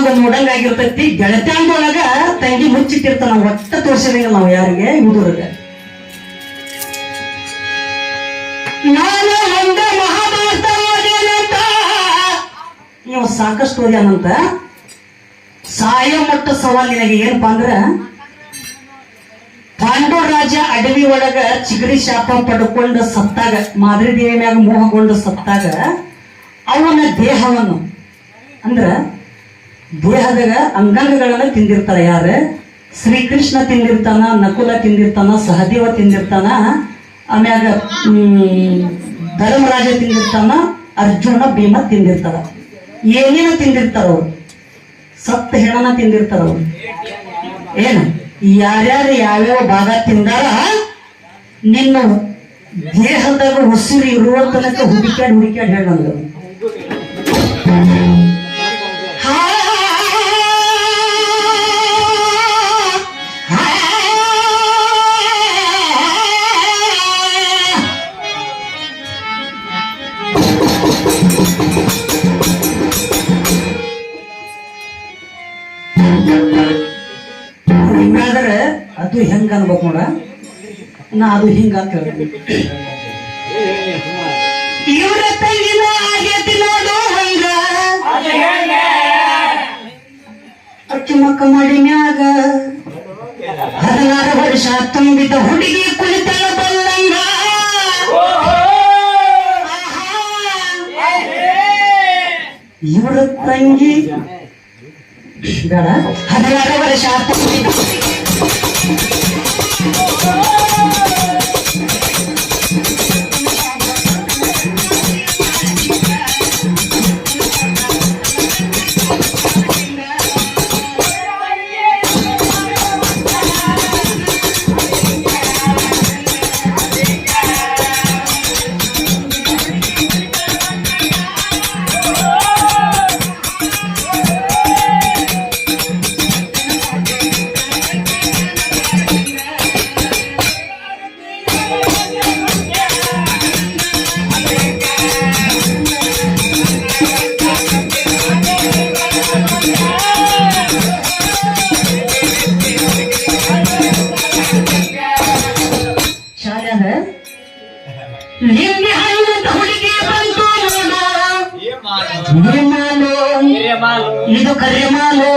ನಮಗ ನೋಡಂಗ ಆಗಿರ್ತೈತಿ. ಗೆಳತ್ಯಾಂದೊಳಗ ತಂಗಿ ಮುಚ್ಚಿಟ್ಟಿರ್ತಾನ, ಒಟ್ಟ ತೋರ್ಸಿದಂಗ ನಾವು ಯಾರಿಗೆ ಹುಡುಗರಿಗೆ. ನಾನು ಒಂದೇ ಮಹಾಭಾರತ ಓದ್ಯಾನಂತ, ನೀವು ಸಾಕಷ್ಟು ಓದ್ಯಾನಂತ. ಸಾಯ ಮಟ್ಟ ಸವಾಲ್ ನಿನಗೆ ಏನಪ್ಪಾ ಅಂದ್ರ, ಪಾಂಡವರಾಜ ಅಡವಿ ಒಳಗ ಚಿಗರಿ ಶಾಪ ಪಡ್ಕೊಂಡು ಸತ್ತಾಗ, ಮಾದರಿ ದೇವಿ ಮ್ಯಾಗ ಮೋಹಗೊಂಡು ಸತ್ತಾಗ, ಅವನ ದೇಹವನ್ನು ಅಂದ್ರ ದೇಹದಾಗ ಅಂಗಾಂಗಗಳನ್ನ ತಿಂದಿರ್ತಾರ. ಯಾರ? ಶ್ರೀಕೃಷ್ಣ ತಿಂದಿರ್ತಾನ, ನಕುಲ ತಿಂದಿರ್ತಾನ, ಸಹದೇವ ತಿಂದಿರ್ತಾನ, ಆಮ್ಯಾಗ ಧರ್ಮರಾಜ ತಿಂದಿರ್ತಾನ, ಅರ್ಜುನ ಭೀಮ ತಿಂದಿರ್ತಾರ. ಏನೇನ ತಿಂದಿರ್ತಾರ ಅವ್ರು? ಸತ್ತ ಹೆಣನ ತಿಂದಿರ್ತಾರ ಅವ್ರು. ಏನು ಯಾರ್ಯಾರು ಯಾವ್ಯಾವ ಭಾಗ ತಿಂದಾರ, ನಿನ್ನ ದೇಹದಾಗ ಉಸಿರು ಇರುವ ತನಕ ಹುಡುಕ್ಯಾಡಿ ಹೇಳಂದ್ರು. ಹಿಂಗಾದ್ರೆ ಅದು ಹೆಂಗ ಅನ್ಬೇಕು ನೋಡ, ನಾ ಅದು ಹಿಂಗ ಅಂತ ಹೇಳ್ತೀನಿ. ಇವ್ರ ತಂಗಿನ ಆಗೇತಿ ನೋಡು ಹಂಗ, ಅಕ್ಕಿ ಮಕ್ಕ ಮಾಡಿ ಮ್ಯಾಗ 16 ವರ್ಷ ತುಂಬಿದ ಹುಡುಗಿ ಕುಳಿತಲ್ಲ ಬಲ್ಲಂಗ. ಇವ್ರ ತಂಗಿ ಬೇಡ 16 ವರ್ಷ ತುಂಬಿದ ಇದು ಕರಿಮಾಲು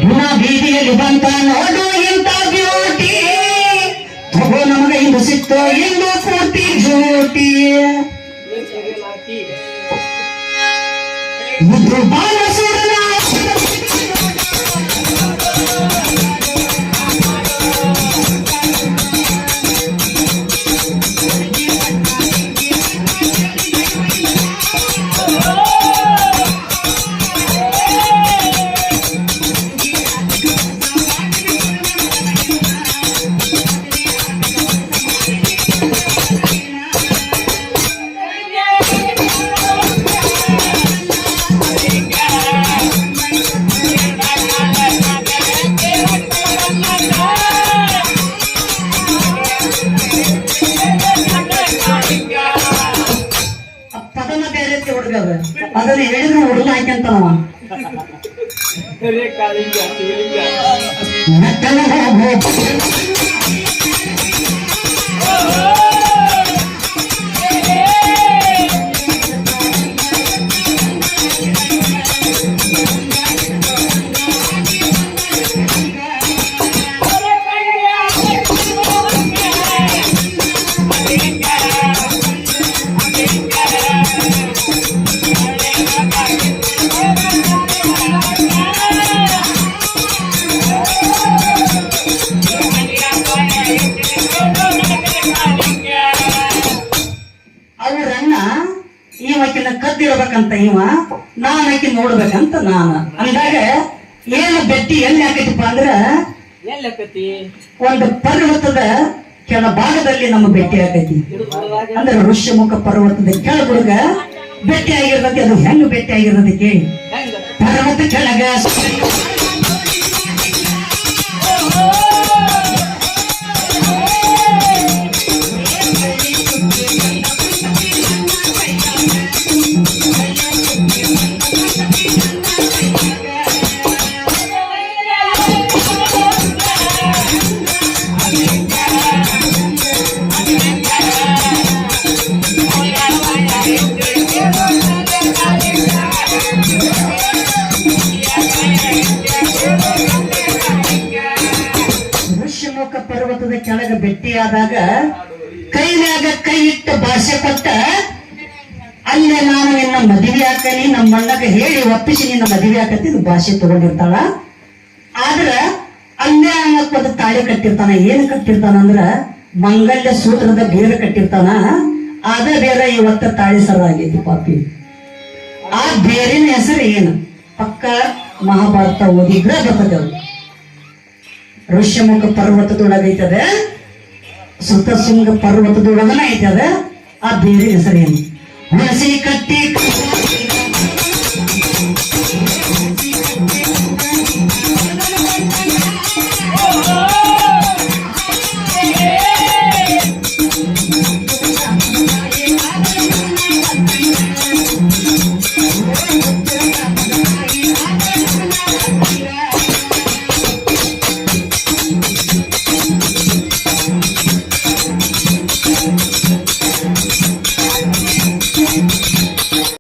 ಗುಣ ಬೀದಿಯಲ್ಲಿ ಬಂತ ನೋಡು ಇಂತ ಬ್ಯೂಟಿ, ತಗೋ ನಮಗೆ ಇಂದು ಸಿಕ್ತೋ ಇಂದು ಪೂರ್ತಿ ಜೋಟಿ. ಇದು ಬಾಲಸೂರನ ಅದನ್ನ ಹೇಳಿದ್ರು ಹುಡುಗ ಹಾಕ್ಯಂತಾನವ. ಕದ್ದಿರ್ಬೇಕಂತ ಇವ, ನಾನ್ ಆಕಿ ನೋಡ್ಬೇಕಂತ ನಾನು ಅಂದಾಗ ಏನು ಬೆಟ್ಟಿ ಎಲ್ಲಿ ಹಾಕೈತಿಪ್ಪ ಅಂದ್ರ, ಒಂದು ಪರ್ವತದ ಕೆಳ ಭಾಗದಲ್ಲಿ ನಮ್ಮ ಭೇಟಿ ಆಗೈತಿ. ಅಂದ್ರೆ ಋಷ್ಯಮುಖ ಪರ್ವತದ ಕೆಳಗುಡುಗ ಭೇಟಿ ಆಗಿರ್ತೈತಿ. ಅದು ಹೆಂಗ್ ಭೇಟಿ ಆಗಿರ್ತೈತಿ ಕೇಳಿ. ಪರ್ವತ ಕೆಳಗ ಕೆಳಗ ಭೇಟಿಯಾದಾಗ ಕೈ ಮ್ಯಾಗ ಕೈ ಇಟ್ಟು ಭಾಷೆ ಕೊಟ್ಟ ಅಲ್ಲೇ ನಾನು ನಿನ್ನ ಮದುವೆ ಹಾಕನಿ ನಮ್ಮ ಅಣ್ಣಗ ಹೇಳಿ ಒಪ್ಪಿಸಿ ನಿನ್ನ ಮದುವೆ ಹಾಕತಿ ಭಾಷೆ ತಗೊಂಡಿರ್ತಾಳ. ಆದ್ರ ಅಲ್ಲೇ ಅನ್ನಕ್ಕೊಂದು ತಾಳಿ ಕಟ್ಟಿರ್ತಾನ. ಏನ್ ಕಟ್ಟಿರ್ತಾನ ಅಂದ್ರ ಮಂಗಲ್ಯ ಸೂತ್ರದ ಬೇರೆ ಕಟ್ಟಿರ್ತಾನ. ಅದ ಬೇರೆ ಇವತ್ತ ತಾಳಿ ಸರ ಆಗೈತಿ ಪಾಪಿ. ಆ ಬೇರಿನ ಹೆಸರು ಏನು? ಪಕ್ಕ ಮಹಾಭಾರತ ಓದಿದ್ರೆ ಬರ್ತದೆ. ಅದು ಋಷ್ಯಮುಖ ಪರ್ವತದೊಳಗೈತದ, ಸುತಶೃಂಗ ಪರ್ವತದೊಳಗನ ಐತದ. ಆ ಬೇರಿನ ಹೆಸರು ಏನು? ಹುಣಸಿ ಕಟ್ಟಿ